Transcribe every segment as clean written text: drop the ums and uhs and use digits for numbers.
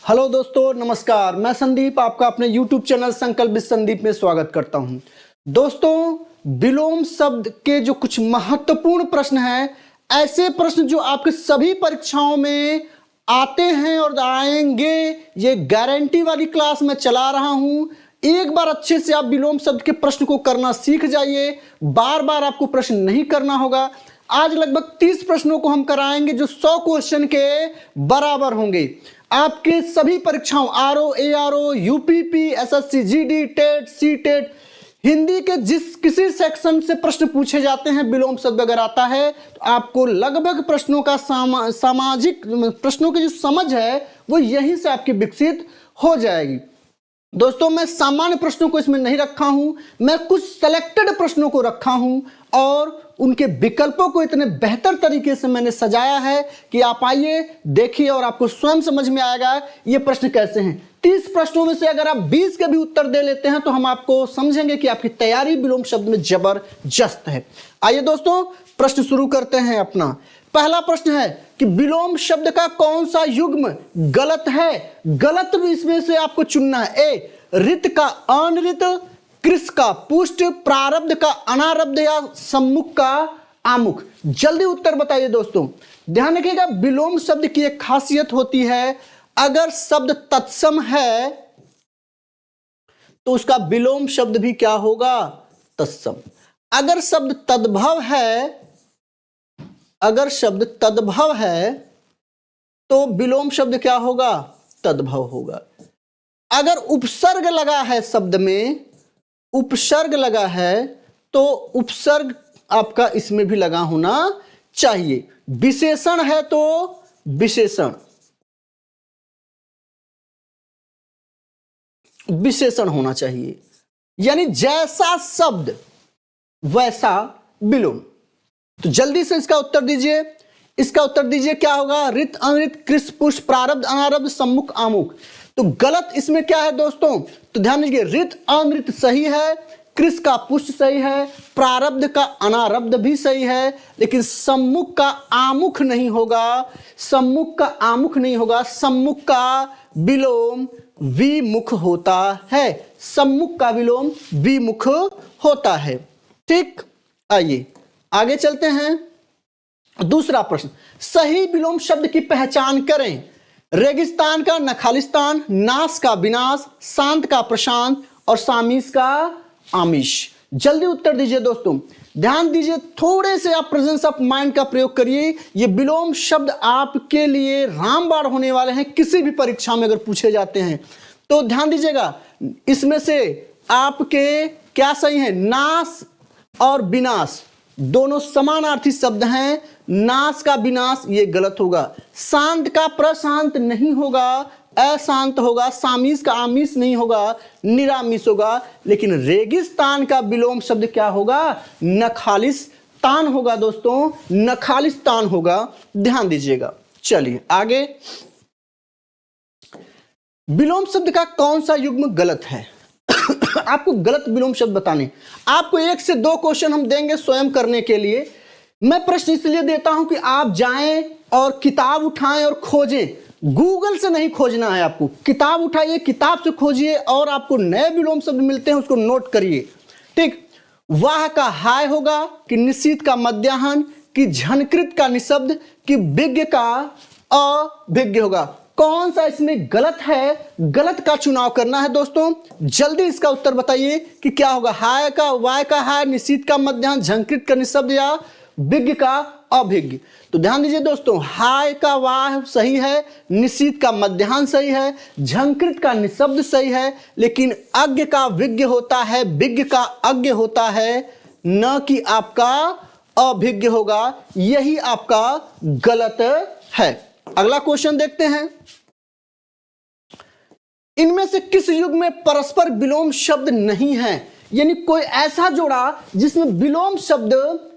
Hello दोस्तों, नमस्कार। मैं संदीप आपका अपने YouTube चैनल संकल्प विद संदीप में स्वागत करता हूं। दोस्तों, विलोम शब्द के जो कुछ महत्वपूर्ण प्रश्न हैं, ऐसे प्रश्न जो आपके सभी परीक्षाओं में आते हैं और आएंगे, ये गारंटी वाली क्लास में चला रहा हूं। एक बार अच्छे से आप विलोम शब्द के प्रश्न को करना सीख जाइए, बार बार आपको प्रश्न नहीं करना होगा। आज लगभग 30 प्रश्नों को हम कराएंगे जो 100 क्वेश्चन के बराबर होंगे। आपके सभी परीक्षाओं RO, ARO, UPP, SSC, GD, TET, CTET, Hindi के जिस किसी सेक्शन से प्रश्न पूछे जाते हैं, विलोम शब्द अगर आता है तो आपको लगभग प्रश्नों का सामाजिक प्रश्नों की जो समझ है वो यहीं से आपकी विकसित हो जाएगी। दोस्तों, मैं सामान्य प्रश्नों को इसमें नहीं रखा हूं, मैं कुछ सेलेक्टेड प्रश्नों को रखा हूं और उनके विकल्पों को इतने बेहतर तरीके से मैंने सजाया है कि आप आइए, देखिए और आपको स्वयं समझ में आएगा ये प्रश्न कैसे हैं। 30 प्रश्नों में से अगर आप 20 के भी उत्तर दे लेते हैं तो हम आपको समझेंगे कि आपकी तैयारी विलोम शब्द में जबरदस्त है। आइए दोस्तों, प्रश्न शुरू करते हैं अपना। पहला प्रश्न है कि विलोम शब्द का कौन सा युग्म गलत है। गलत इसमें से आपको चुनना है। ए, ऋत का अनृत, कृस का पुष्ट, प्रारब्ध का अनारब्ध या सम्मुख का आमुख। जल्दी उत्तर बताइए दोस्तों। ध्यान रखिएगा, विलोम शब्द की एक खासियत होती है, अगर शब्द तत्सम है तो उसका विलोम शब्द भी क्या होगा? तत्सम। अगर शब्द तद्भव है, अगर शब्द तद्भव है तो विलोम शब्द क्या होगा? तद्भव होगा। अगर उपसर्ग लगा है, शब्द में उपसर्ग लगा है तो उपसर्ग आपका इसमें भी लगा होना चाहिए। विशेषण है तो विशेषण होना चाहिए, यानी जैसा शब्द वैसा विलोम। तो जल्दी से इसका उत्तर दीजिए। इसका उत्तर दीजिए क्या होगा? ऋत, अनृत, कृस, पुष्ट, प्रारब्ध, अनारब्ध, सम्मुख, आमुख। तो गलत इसमें क्या है दोस्तों? तो ध्यान दीजिए, ऋत अनृत सही है, कृस का पुष्ट सही है, प्रारब्ध का अनारब्ध भी सही है, लेकिन सम्मुख का आमुख नहीं होगा। सम्मुख का आमुख नहीं होगा, सम्मुख का विलोम विमुख होता है। सम्मुख का विलोम विमुख होता है। ठीक, आइए आगे चलते हैं। दूसरा प्रश्न, सही विलोम शब्द की पहचान करें। रेगिस्तान का नखालिस्तान, नाश का विनाश, शांत का प्रशांत और सामिश का आमिष। जल्दी उत्तर दीजिए दोस्तों। ध्यान दीजिए, थोड़े से आप प्रेजेंस ऑफ माइंड का प्रयोग करिए। ये विलोम शब्द आपके लिए रामबाण होने वाले हैं, किसी भी परीक्षा में अगर पूछे जाते हैं तो ध्यान दीजिएगा। इसमें से आपके क्या सही है? नाश और विनाश दोनों समानार्थी शब्द हैं। नाश का विनाश ये गलत होगा। शांत का प्रशांत नहीं होगा, अशांत होगा। सामिश का आमिष नहीं होगा, निरामिष होगा। लेकिन रेगिस्तान का विलोम शब्द क्या होगा? नखालिस्तान होगा दोस्तों, नखालिस्तान होगा। ध्यान दीजिएगा। चलिए आगे। विलोम शब्द का कौन सा युग्म गलत है? आपको गलत विलोम शब्द बताने, आपको 1 से 2 क्वेश्चन हम देंगे स्वयं करने के लिए। मैं प्रश्न इसलिए देता हूं कि आप जाएं और किताब उठाएं और खोजें। गूगल से नहीं खोजना है आपको, किताब उठाइए, किताब से खोजिए और आपको नए विलोम शब्द मिलते हैं, उसको नोट करिए। ठीक, वाह का हाय होगा कि निशीथ का मध्याह्न, कि झनकृत का निशब्द, कि विज्ञ का अभिज्ञ होगा। कौन सा इसमें गलत है? गलत का चुनाव करना है दोस्तों। जल्दी इसका उत्तर बताइए कि क्या होगा? हाय का, वाय का हाय, निशीथ का मध्याह्न, झंकृत का निशब्द या विज्ञ का अभिज्ञ। तो ध्यान दीजिए दोस्तों, हाय का वाह सही है, निशीथ का मध्याह्न सही है, झंकृत का निशब्द सही है, लेकिन अज्ञ का विज्ञ होता है, विज्ञ का अज्ञ होता है, न कि आपका अभिज्ञ होगा। यही आपका गलत है। अगला क्वेश्चन देखते हैं। इनमें से किस युग में परस्पर विलोम शब्द नहीं है? यानी कोई ऐसा जोड़ा जिसमें विलोम शब्द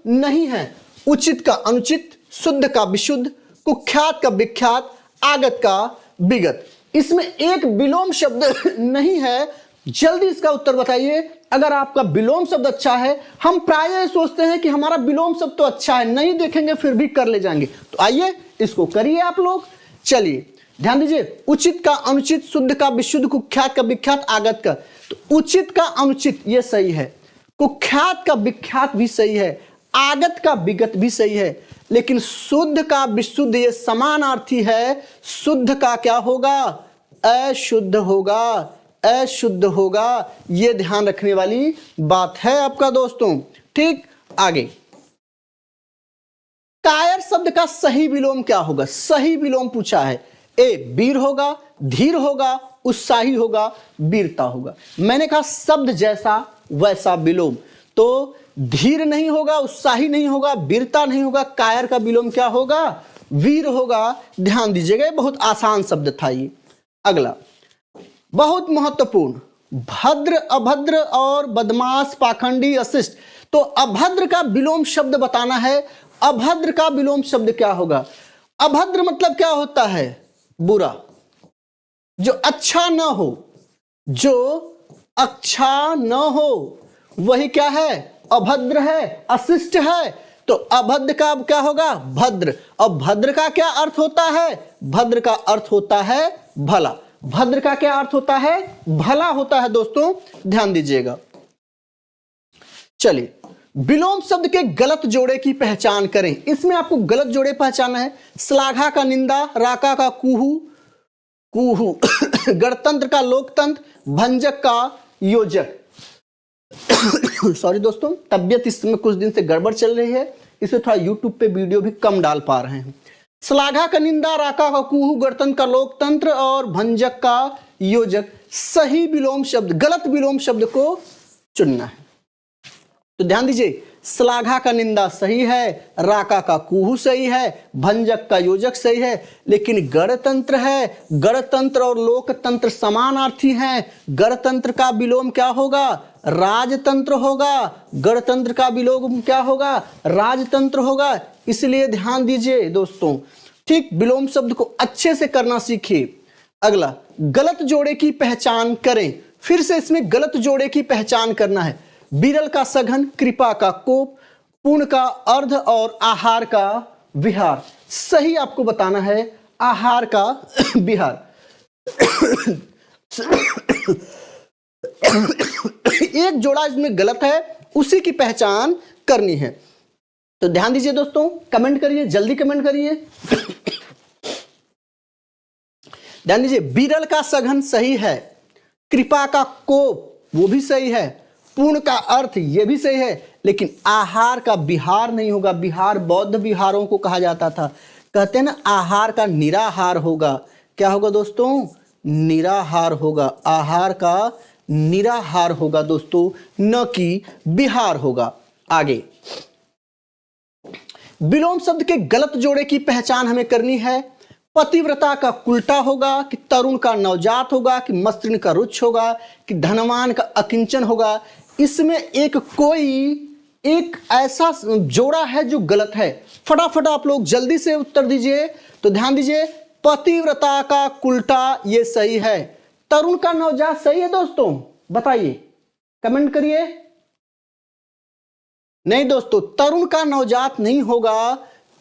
नहीं है। उचित का अनुचित, शुद्ध का विशुद्ध, कुख्यात का विख्यात, आगत का विगत। इसमें एक विलोम शब्द नहीं है। जल्दी इसका उत्तर बताइए। अगर आपका विलोम शब्द अच्छा है, हम प्रायः सोचते हैं कि हमारा विलोम शब्द तो अच्छा है, नहीं देखेंगे फिर भी कर ले जाएंगे। तो आइए इसको करिए आप लोग। चलिए ध्यान दीजिए, उचित का अनुचित, शुद्ध का विशुद्ध, कुख्यात का विख्यात, आगत का। तो उचित का अनुचित ये सही है, कुख्यात का विख्यात भी सही है, आगत का विगत भी सही है, लेकिन शुद्ध का विशुद्ध ये समानार्थी है। शुद्ध का क्या होगा? अशुद्ध होगा, अशुद्ध होगा। ये ध्यान रखने वाली बात है आपका दोस्तों। ठीक, आगे। कायर शब्द का सही विलोम क्या होगा? सही विलोम पूछा है। ए वीर होगा, धीर होगा, उत्साही होगा, वीरता होगा। मैंने कहा शब्द जैसा वैसा विलोम, तो धीर नहीं होगा, उत्साही नहीं होगा, वीरता नहीं होगा, कायर का विलोम क्या होगा? वीर होगा। ध्यान दीजिएगा, बहुत आसान शब्द था ये। अगला बहुत महत्वपूर्ण, भद्र, अभद्र और बदमाश, पाखंडी, अशिष्ट। तो अभद्र का विलोम शब्द बताना है। अभद्र का विलोम शब्द क्या होगा? अभद्र मतलब क्या होता है? बुरा, जो अच्छा न हो, जो अच्छा न हो वही क्या है? अभद्र है, अशिष्ट है। तो अभद्र का क्या होगा? भद्र। और भद्र का क्या अर्थ होता है? भद्र का अर्थ होता है भला। भद्र का क्या अर्थ होता है? भला होता है दोस्तों, ध्यान दीजिएगा। चलिए, विलोम शब्द के गलत जोड़े की पहचान करें। इसमें आपको गलत जोड़े पहचानना है। श्लाघा का निंदा, राका का कुहू, कुहू गणतंत्र का लोकतंत्र, भंजक का योजक। सॉरी दोस्तों, तबियत इस समय कुछ दिन से गड़बड़ चल रही है, इसलिए थोड़ा यूट्यूब पे वीडियो भी कम डाल पा रहे हैं। श्लाघा का निंदा, राका का कुहू, गणतंत्र का लोकतंत्र और भंजक का योजक। सही विलोम शब्द, गलत विलोम शब्द को चुनना है। तो ध्यान दीजिए, श्लाघा का निंदा सही है, राका का कुहू सही है, भंजक का योजक सही है, लेकिन गणतंत्र है, गणतंत्र और लोकतंत्र समानार्थी हैं। गणतंत्र का विलोम क्या होगा? राजतंत्र होगा। गणतंत्र का विलोम क्या होगा? राजतंत्र होगा। इसलिए ध्यान दीजिए दोस्तों, ठीक, विलोम शब्द को अच्छे से करना सीखिए। अगला, गलत जोड़े की पहचान करें। फिर से इसमें गलत जोड़े की पहचान करना है। विरल का सघन, कृपा का कोप, पूर्ण का अर्ध और आहार का विहार। सही आपको बताना है आहार का विहार। एक जोड़ा इसमें गलत है, उसी की पहचान करनी है। तो ध्यान दीजिए दोस्तों, कमेंट करिए, जल्दी कमेंट करिए। ध्यान दीजिए, विरल का सघन सही है, कृपा का कोप वो भी सही है, पूर्ण का अर्थ ये भी सही है, लेकिन आहार का विहार नहीं होगा। विहार बौद्ध विहारों को कहा जाता था। कहते हैं ना, आहार का निराहार होगा। क्या होगा दोस्तों? निराहार होगा। आहार का निराहार होगा दोस्तों, न कि विहार होगा। आगे, विलोम शब्द के गलत जोड़े की पहचान हमें करनी है। पतिव्रता का उल्टा होगा, कि तरुण का नवजात होगा, कि मसृण का रुच्छ होगा, कि धनवान का अकिंचन होगा। इसमें एक ऐसा जोड़ा है जो गलत है। फटाफट आप लोग जल्दी से उत्तर दीजिए। तो ध्यान दीजिए, पतिव्रता का उल्टा ये सही है। तरुण का नवजात सही है दोस्तों, बताइए, कमेंट करिए। नहीं दोस्तों, तरुण का नवजात नहीं होगा।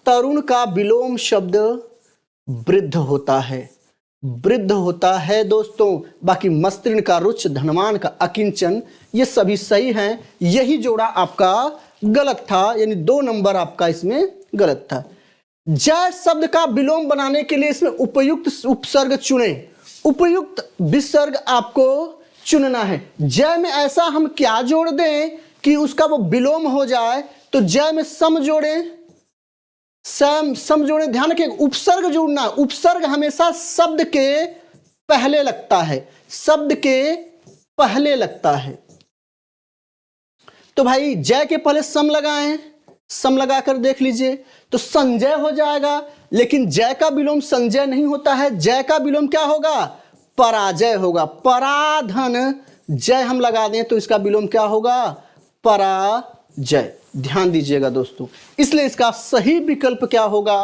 तरुण का विलोम शब्द वृद्ध होता है, वृद्ध होता है दोस्तों। बाकी मस्तीर्ण का रुच्छ, धनवान का अकिंचन, ये सभी सही हैं। यही जोड़ा आपका गलत था, यानी 2 नंबर आपका इसमें गलत था। जय शब्द का विलोम बनाने के लिए इसमें उपयुक्त उपसर्ग चुने। उपयुक्त विसर्ग आपको चुनना है। जय में ऐसा हम क्या जोड़ दें कि उसका वो विलोम हो जाए? तो जय में सम जोड़ें, सम जोड़े। ध्यान रखिए, उपसर्ग जोड़ना। उपसर्ग हमेशा शब्द के पहले लगता है, शब्द के पहले लगता है। तो भाई जय के पहले सम लगाएं, सम लगाकर देख लीजिए तो संजय हो जाएगा। लेकिन जय का विलोम संजय नहीं होता है। जय का विलोम क्या होगा? पराजय होगा। पराधन जय हम लगा दें तो इसका विलोम क्या होगा? पराजय। ध्यान दीजिएगा दोस्तों, इसलिए इसका सही विकल्प क्या होगा?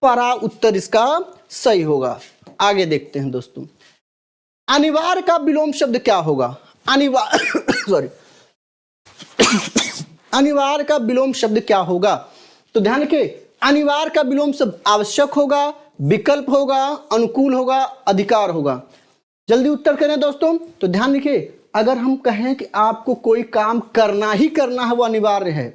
परा। उत्तर इसका सही होगा। आगे देखते हैं दोस्तों, अनिवार्य का विलोम शब्द क्या होगा? अनिवार्य का विलोम शब्द क्या होगा? तो ध्यान रखिए, अनिवार्य का विलोम शब्द आवश्यक होगा, विकल्प होगा, अनुकूल होगा, अधिकार होगा? जल्दी उत्तर करें दोस्तों। तो ध्यान रखिए, अगर हम कहें कि आपको कोई काम करना ही करना है, वो अनिवार्य है,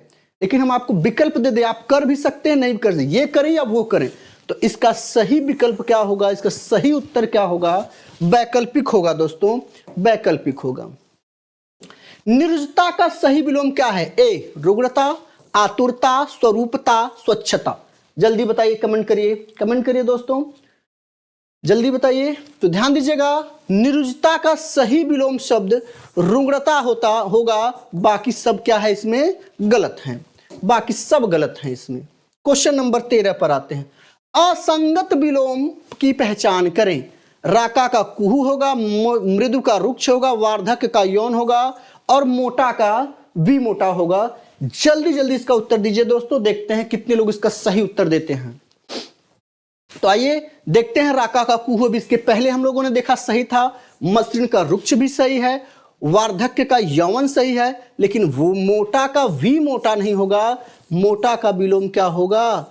लेकिन हम आपको विकल्प दे दें, आप कर भी सकते हैं, नहीं भी कर सकते, ये करें या वो करें, तो इसका सही विकल्प क्या होगा, इसका सही उत्तर क्या होगा? वैकल्पिक होगा दोस्तों, वैकल्पिक होगा। निर्जता का सही विलोम क्या है? ए रुग्णता, आतुरता, स्वरूपता, स्वच्छता। जल्दी बताइए, कमेंट करिए, कमेंट करिए दोस्तों, जल्दी बताइए। तो ध्यान दीजिएगा, निरुजता का सही विलोम शब्द रुग्णता होगा, बाकी सब क्या है इसमें? गलत है, बाकी सब गलत है इसमें। क्वेश्चन नंबर 13 पर आते हैं। असंगत विलोम की पहचान करें। राका का कुहू होगा, मृदु का रुक्ष होगा, वार्धक्य का यौन होगा, और मोटा का विमोटा होगा। जल्दी जल्दी इसका उत्तर दीजिए दोस्तों, देखते हैं कितने लोग इसका सही उत्तर देते हैं। तो आइए देखते हैं, राका का कुहू भी इसके पहले हम लोगों ने देखा सही था, मसृण का रुक्ष भी सही है, वार्धक्य का यौवन सही है, लेकिन वो मोटा का वी मोटा नहीं होगा। मोटा का विलोम क्या होगा?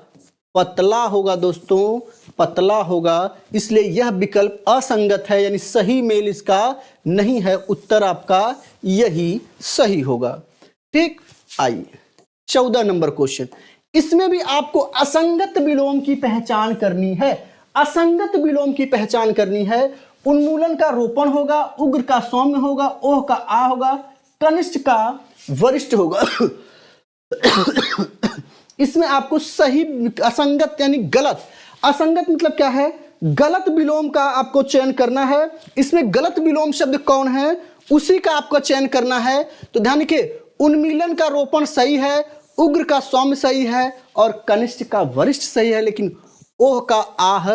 पतला होगा दोस्तों, पतला होगा। इसलिए यह विकल्प असंगत है, यानी सही मेल इसका नहीं है। उत्तर आपका यही सही होगा। ठीक, आइए 14 नंबर क्वेश्चन। इसमें भी आपको असंगत विलोम की पहचान करनी है। असंगत विलोम की पहचान करनी है। उन्मूलन का रोपण होगा, उग्र का सौम्य होगा, ओह का आ होगा, कनिष्ठ का वरिष्ठ होगा। इसमें आपको सही, असंगत यानी गलत, असंगत मतलब क्या है? गलत विलोम का आपको चयन करना है। इसमें गलत विलोम शब्द कौन है, उसी का आपको चयन करना है। तो ध्यान रखिए, उन्मीलन का रोपण सही है, उग्र का सौम्य सही है, और कनिष्ठ का वरिष्ठ सही है, लेकिन ओह का आह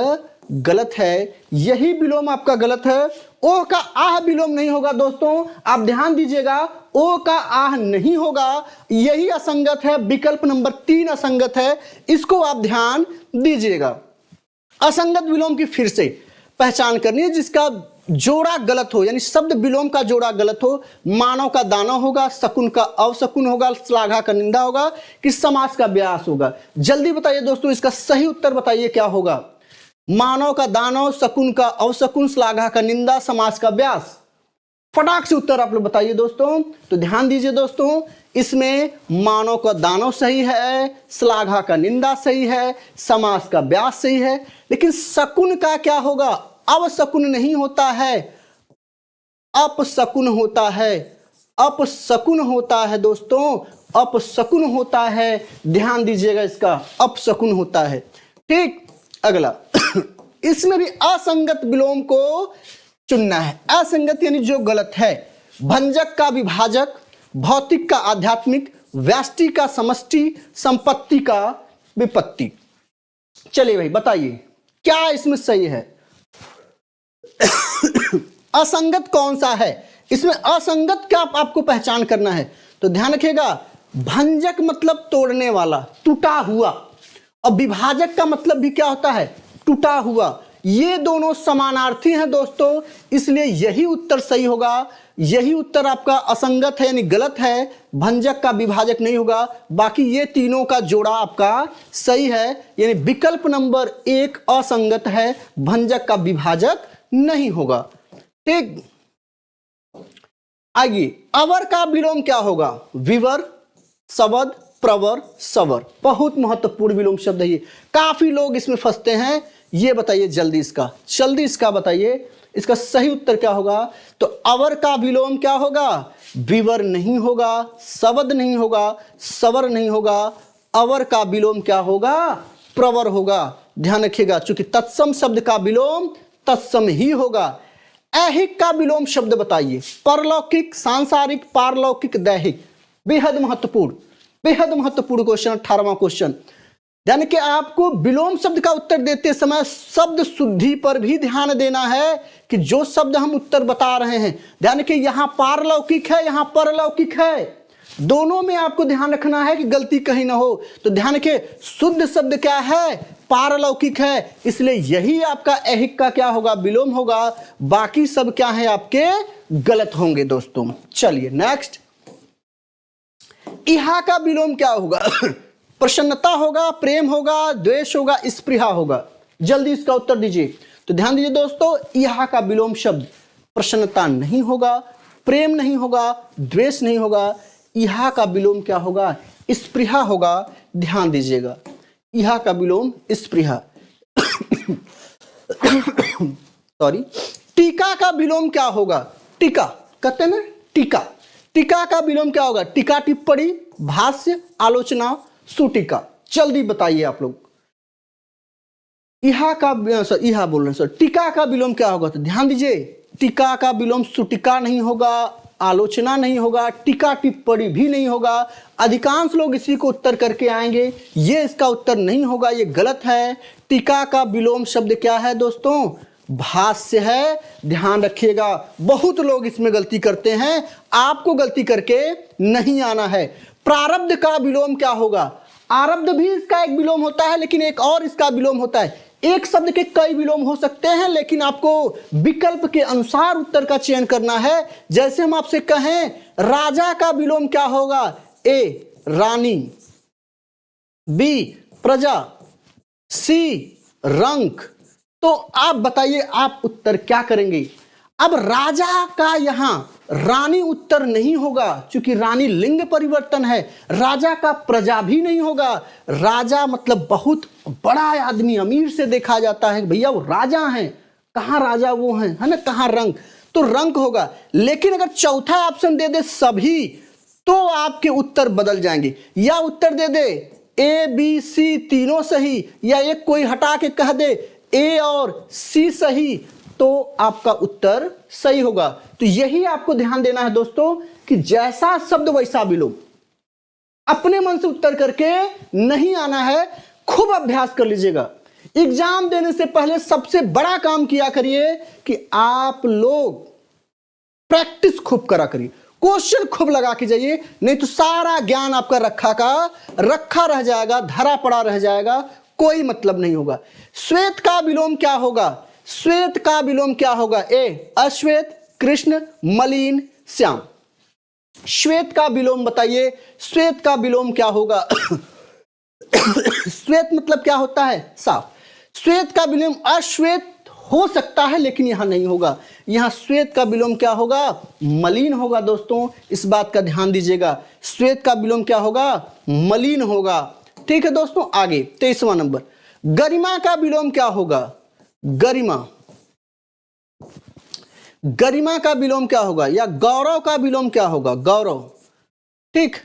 गलत है। यही विलोम आपका गलत है। ओह का आह विलोम नहीं होगा दोस्तों, आप ध्यान दीजिएगा, ओह का आह नहीं होगा, यही असंगत है। विकल्प नंबर 3 असंगत है, इसको आप ध्यान दीजिएगा। असंगत विलोम की फिर से पहचान करनी है, जिसका जोड़ा गलत हो, यानी शब्द विलोम का जोड़ा गलत हो। मानव का दानव होगा, शकुन का अवशकुन होगा, श्लाघा का निंदा होगा, कि समास का व्यास होगा? जल्दी बताइए दोस्तों, इसका सही उत्तर बताइए क्या होगा? मानव का दानव, शकुन का अवशकुन, श्लाघा का निंदा, समास का व्यास। फटाक से उत्तर आप लोग बताइए दोस्तों। तो ध्यान दीजिए दोस्तों, इसमें मानव का दानव सही है, श्लाघा का निंदा सही है, समास का व्यास सही है, लेकिन शकुन का क्या होगा? अवशकुन नहीं होता है, अपशकुन होता है, अपशकुन होता है दोस्तों, अपशकुन होता है। ध्यान दीजिएगा, इसका अपशकुन होता है। ठीक, अगला। इसमें भी असंगत विलोम को चुनना है। असंगत यानी जो गलत है। भंजक का विभाजक, भौतिक का आध्यात्मिक, व्यष्टि का समष्टि, संपत्ति का विपत्ति। चलिए भाई बताइए, क्या इसमें सही है? असंगत कौन सा है? इसमें असंगत क्या आपको पहचान करना है। तो ध्यान रखिएगा, भंजक मतलब तोड़ने वाला, टूटा हुआ, और विभाजक का मतलब भी क्या होता है? टूटा हुआ। ये दोनों समानार्थी हैं दोस्तों, इसलिए यही उत्तर सही होगा। यही उत्तर आपका असंगत है, यानी गलत है। भंजक का विभाजक नहीं होगा, बाकी ये तीनों का जोड़ा आपका सही है, यानी विकल्प नंबर 1 असंगत है, भंजक का विभाजक नहीं होगा। ठीक, आइए, अवर का विलोम क्या होगा? विवर, सवद, प्रवर, सवर। बहुत महत्वपूर्ण विलोम शब्द है ये, काफी लोग इसमें फंसते हैं। ये बताइए जल्दी इसका बताइए, इसका सही उत्तर क्या होगा? तो अवर का विलोम क्या होगा? विवर नहीं होगा, सवद नहीं होगा, सवर नहीं होगा। अवर का विलोम क्या होगा? प्रवर होगा। ध्यान रखिएगा, चूंकि तत्सम शब्द का विलोम तत्सम ही होगा। ऐहिक का विलोम शब्द बताइए। परलौकिक, सांसारिक, पारलौकिक, दैहिक। बेहद महत्वपूर्ण क्वेश्चन, 18वां क्वेश्चन। यानी कि आपको विलोम शब्द का उत्तर देते समय शब्द शुद्धि पर भी ध्यान देना है, कि जो शब्द हम उत्तर बता रहे हैं, ध्यान कि यहां पारलौकिक है, यहां परलौकिक है, दोनों में आपको ध्यान रखना है कि गलती कहीं ना हो। तो ध्यान के शुद्ध शब्द क्या है? पारलौकिक है, इसलिए यही आपका ऐहिक का क्या होगा? विलोम होगा। बाकी सब क्या है आपके? गलत होंगे दोस्तों। चलिए नेक्स्ट, इहा का विलोम क्या होगा? प्रसन्नता होगा, प्रेम होगा, द्वेष होगा, स्पृहा होगा। जल्दी इसका उत्तर दीजिए। तो ध्यान दीजिए दोस्तों, इहा का विलोम शब्द प्रसन्नता नहीं होगा, प्रेम नहीं होगा, द्वेष नहीं होगा। इहा का विलोम क्या होगा? स्पृहा होगा। ध्यान दीजिएगा, इहा का विलोम स्पृहा। सॉरी, टीका का विलोम क्या होगा? टीका कहते हैं ना, टीका। टीका का विलोम क्या होगा? टीका, टिप्पणी, भाष्य, आलोचना, सुटीका। जल्दी बताइए आप लोग। इहा का इहा बोल रहे हैं सर, टीका का विलोम क्या होगा? तो ध्यान दीजिए, टीका का विलोम सुटीका नहीं होगा, आलोचना नहीं होगा, टीका टिप्पणी भी नहीं होगा। अधिकांश लोग इसी को उत्तर करके आएंगे, ये इसका उत्तर नहीं होगा, ये गलत है। टीका का विलोम शब्द क्या है दोस्तों? भाष्य है। ध्यान रखिएगा, बहुत लोग इसमें गलती करते हैं, आपको गलती करके नहीं आना है। प्रारब्ध का विलोम क्या होगा? आरब्ध भी इसका एक विलोम होता है, लेकिन एक और इसका विलोम होता है। एक शब्द के कई विलोम हो सकते हैं, लेकिन आपको विकल्प के अनुसार उत्तर का चयन करना है। जैसे हम आपसे कहें, राजा का विलोम क्या होगा? ए रानी, बी प्रजा, सी रंक। तो आप बताइए, आप उत्तर क्या करेंगे? अब राजा का यहां रानी उत्तर नहीं होगा, क्योंकि रानी लिंग परिवर्तन है। राजा का प्रजा भी नहीं होगा। राजा मतलब बहुत बड़ा आदमी, अमीर से देखा जाता है, भैया वो राजा हैं। कहां राजा वो हैं, है ना? कहां रंक? तो रंक होगा। लेकिन अगर चौथा ऑप्शन दे दे सभी, तो आपके उत्तर बदल जाएंगे। या उत्तर दे दे ए बी सी तीनों सही, या एक कोई हटा के कह दे ए और सी सही, तो आपका उत्तर सही होगा। तो यही आपको ध्यान देना है दोस्तों, कि जैसा शब्द वैसा विलोम। अपने मन से उत्तर करके नहीं आना है, खूब अभ्यास कर लीजिएगा। एग्जाम देने से पहले सबसे बड़ा काम किया करिए कि आप लोग प्रैक्टिस खूब करा करिए, क्वेश्चन खूब लगा के जाइए, नहीं तो सारा ज्ञान आपका रखा रह जाएगा, धरा पड़ा रह जाएगा, कोई मतलब नहीं होगा। श्वेत का विलोम क्या होगा? श्वेत का विलोम क्या होगा? ए अश्वेत, कृष्ण, मलिन, श्याम। श्वेत का विलोम बताइए, श्वेत का विलोम क्या होगा? श्वेत मतलब क्या होता है? साफ। श्वेत का विलोम अश्वेत हो सकता है, लेकिन यहां नहीं होगा। यहां श्वेत का विलोम क्या होगा? मलिन होगा। दोस्तों इस बात का ध्यान दीजिएगा, श्वेत का विलोम क्या होगा? मलिन होगा। ठीक है दोस्तों, आगे 23वां नंबर, गरिमा का विलोम क्या होगा? गरिमा। गरिमा का विलोम क्या होगा? या गौरव का विलोम क्या होगा? गौरव। ठीक,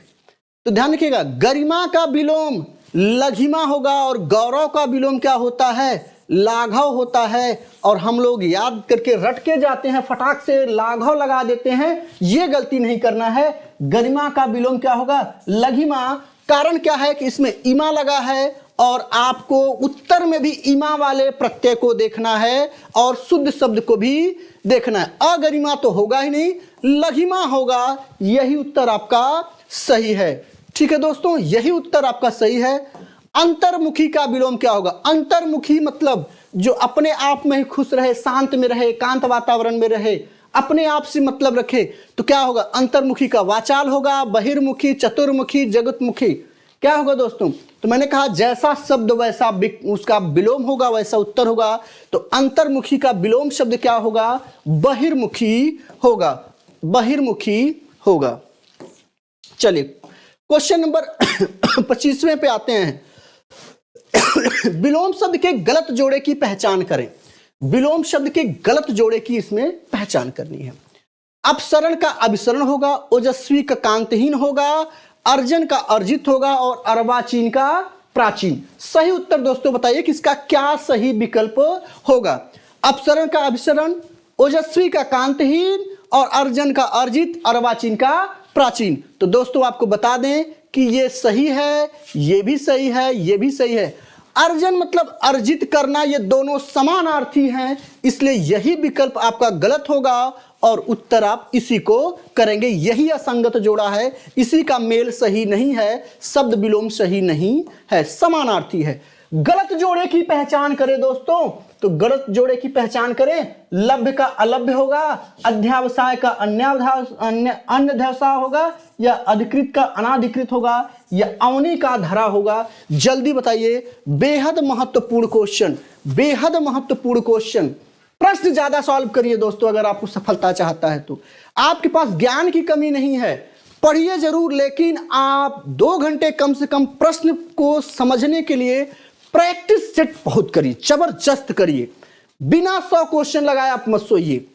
तो ध्यान रखिएगा, गरिमा का विलोम लघिमा होगा, और गौरव का विलोम क्या होता है? लाघव होता है। और हम लोग याद करके रट के जाते हैं, फटाक से लाघव लगा देते हैं, ये गलती नहीं करना है। गरिमा का विलोम क्या होगा? लघिमा। कारण क्या है कि इसमें इमा लगा है, और आपको उत्तर में भी इमा वाले प्रत्यय को देखना है, और शुद्ध शब्द को भी देखना है। अगरिमा तो होगा ही नहीं, लघिमा होगा। यही उत्तर आपका सही है। ठीक है दोस्तों, यही उत्तर आपका सही है। अंतर्मुखी का विलोम क्या होगा? अंतर्मुखी मतलब जो अपने आप में ही खुश रहे, शांत में रहे, एकांत वातावरण में रहे, अपने आप से मतलब रखे, तो क्या होगा? अंतर्मुखी का वाचाल होगा, बहिर्मुखी, चतुर्मुखी, जगतमुखी। क्या होगा दोस्तों? तो मैंने कहा जैसा शब्द वैसा उसका विलोम होगा, वैसा उत्तर होगा। तो अंतर्मुखी का विलोम शब्द क्या होगा? बहिर्मुखी होगा। बहिर्मुखी होगा। चलिए क्वेश्चन नंबर 25वें पे आते हैं। विलोम शब्द के गलत जोड़े की पहचान करें। विलोम शब्द के गलत जोड़े की इसमें पहचान करनी है। अपसरण का अभिसरण होगा, ओजस्वी का कांतहीन होगा, अर्जन का अर्जित होगा, और अर्वाचीन का प्राचीन। सही उत्तर दोस्तों बताइए कि इसका क्या सही विकल्प होगा? अपसरण का अभिसरण, ओजस्वी का कांतहीन, और अर्जन का अर्जित, अर्वाचीन का प्राचीन। तो दोस्तों आपको बता दें कि ये सही है, ये भी सही है, ये भी सही है। अर्जन मतलब अर्जित करना, ये दोनों समानार्थी हैं, इसलिए यही विकल्प आपका गलत होगा, और उत्तर आप इसी को करेंगे। यही असंगत जोड़ा है, इसी का मेल सही नहीं है, शब्द विलोम सही नहीं है, समानार्थी है। गलत जोड़े की पहचान करें दोस्तों, तो गलत जोड़े की पहचान करें। लभ्य का अलभ्य होगा, अध्यावसाय का अन्यावसाय होगा, या अधिकृत का अनाधिकृत होगा, या अवनी का धरा होगा? जल्दी बताइए। बेहद महत्वपूर्ण क्वेश्चन, बेहद महत्वपूर्ण क्वेश्चन। प्रश्न ज्यादा सॉल्व करिए दोस्तों अगर आपको सफलता चाहता है तो। आपके पास ज्ञान की कमी नहीं है, पढ़िए जरूर, लेकिन आप 2 घंटे कम से कम प्रश्न को समझने के लिए प्रैक्टिस सेट बहुत करिए, जबरदस्त करिए। बिना 100 क्वेश्चन लगाए आप मत सोइए।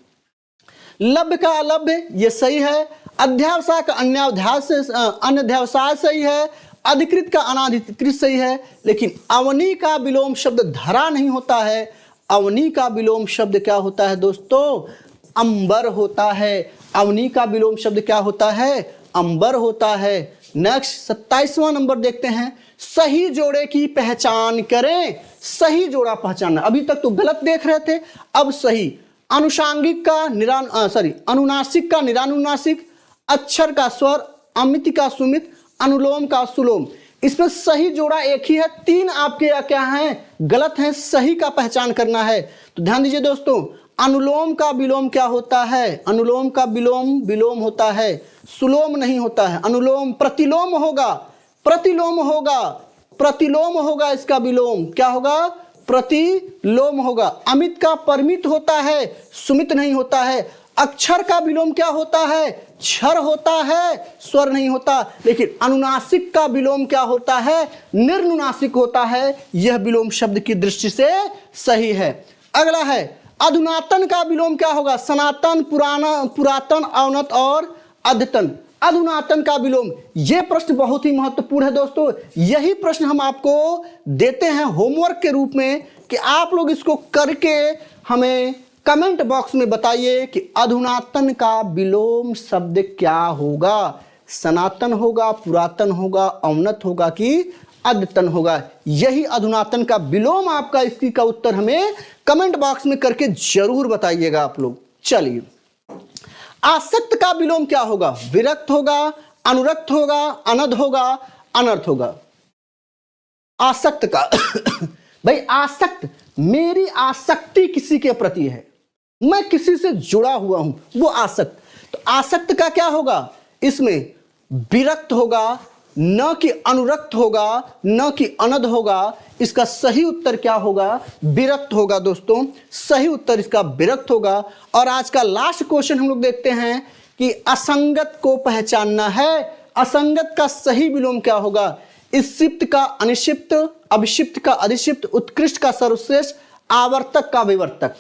लभ्य का अलभ्य ये सही है, अध्यावसाय का अन्याध्यावसाय सही है, अधिकृत का अनाधिकृत सही है, लेकिन अवनी का विलोम शब्द धरा नहीं होता है। अवनी का विलोम शब्द क्या होता है दोस्तों? अंबर होता है। अवनी का विलोम शब्द क्या होता है? अंबर होता है। नेक्स्ट 27वां नंबर देखते हैं। सही जोड़े की पहचान करें। सही जोड़ा पहचानना, अभी तक तो गलत देख रहे थे, अब सही। अनुषांगिक का अनुनासिक का निरानुनासिक, अक्षर का स्वर, अमित का सुमित, अनुलोम का सुलोम। इसमें सही जोड़ा एक ही है, 3 आपके क्या हैं? गलत हैं। सही का पहचान करना है तो ध्यान दीजिए दोस्तों। अनुलोम का विलोम क्या होता है? अनुलोम का विलोम विलोम होता है, सुलोम नहीं होता है। अनुलोम प्रतिलोम होगा, प्रतिलोम होगा, प्रतिलोम होगा। इसका विलोम क्या होगा? प्रतिलोम होगा। अमित का परमित होता है, सुमित नहीं होता है। अक्षर का विलोम क्या होता है? क्षर होता है, स्वर नहीं होता। लेकिन अनुनासिक का विलोम क्या होता है? निर्नुनासिक होता है। यह विलोम शब्द की दृष्टि से सही है। अगला है अधुनातन का विलोम क्या होगा? सनातन, पुराना, पुरातन, अवनत और अद्यतन। अधुनातन का विलोम, यह प्रश्न बहुत ही महत्वपूर्ण है दोस्तों। यही प्रश्न हम आपको देते हैं होमवर्क के रूप में कि आप लोग इसको करके हमें कमेंट बॉक्स में बताइए कि अधुनातन का विलोम शब्द क्या होगा? सनातन होगा, पुरातन होगा, अवनत होगा कि अद्यतन होगा? यही अधुनातन का विलोम आपका। इसकी का उत्तर हमें कमेंट बॉक्स में करके जरूर बताइएगा आप लोग। चलिए, आसक्त का विलोम क्या होगा? विरक्त होगा, अनुरक्त होगा, अनध होगा, अनर्थ होगा। आसक्त का भाई आसक्त, मेरी आसक्ति किसी के प्रति है, मैं किसी से जुड़ा हुआ हूं, वो आसक्त। तो आसक्त का क्या होगा? इसमें विरक्त होगा, न कि अनुरक्त होगा, न कि अनध होगा। इसका सही उत्तर क्या होगा? विरक्त होगा दोस्तों। सही उत्तर इसका विरक्त होगा। और आज का लास्ट क्वेश्चन हम लोग देखते हैं कि असंगत को पहचानना है। असंगत का सही विलोम क्या होगा? इक्षिप्त का अनिक्षिप्त, अभिक्षिप्त का अधिक्षिप्त, उत्कृष्ट का सर्वश्रेष्ठ, आवर्तक का विवर्तक।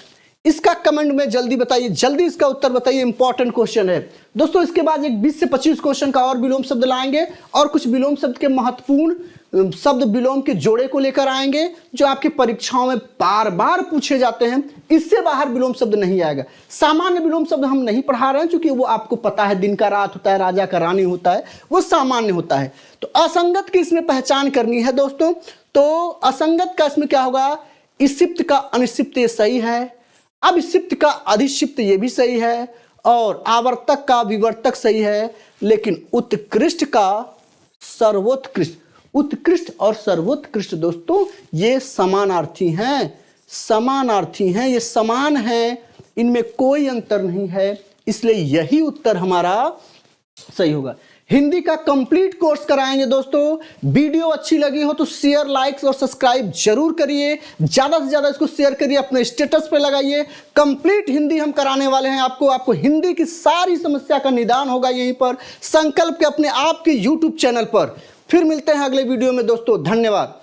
इसका कमेंट में जल्दी बताइए, जल्दी इसका उत्तर बताइए। इंपॉर्टेंट क्वेश्चन है दोस्तों। इसके बाद एक 20 से 25 क्वेश्चन का और विलोम शब्द लाएंगे और कुछ विलोम शब्द के महत्वपूर्ण शब्द विलोम के जोड़े को लेकर आएंगे जो आपकी परीक्षाओं में बार बार पूछे जाते हैं। इससे बाहर विलोम शब्द नहीं आएगा। सामान्य विलोम शब्द हम नहीं पढ़ा रहे हैं क्योंकि वो आपको पता है, दिन का रात होता है, राजा का रानी होता है, वो सामान्य होता है। तो असंगत की इसमें पहचान करनी है दोस्तों। तो असंगत का इसमें क्या होगा? इक्षिप्त का अनिक्षिप्त ये सही है, अभिक्षिप्त का अधिक्षिप्त ये भी सही है, और आवर्तक का विवर्तक सही है। लेकिन उत्कृष्ट का सर्वोत्कृष्ट, उत्कृष्ट और सर्वोत्कृष्ट दोस्तों ये समानार्थी हैं, समानार्थी हैं, ये समान हैं, इनमें कोई अंतर नहीं है। इसलिए यही उत्तर हमारा सही होगा। हिंदी का कंप्लीट कोर्स कराएंगे दोस्तों। वीडियो अच्छी लगी हो तो शेयर, लाइक्स और सब्सक्राइब जरूर करिए। ज्यादा से ज्यादा इसको शेयर करिए, अपने स्टेटस पे लगाइए। कंप्लीट हिंदी हम कराने वाले हैं आपको। आपको हिंदी की सारी समस्या का निदान होगा यहीं पर, संकल्प के अपने आप के यूट्यूब चैनल पर। फिर मिलते हैं अगले वीडियो में दोस्तों। धन्यवाद।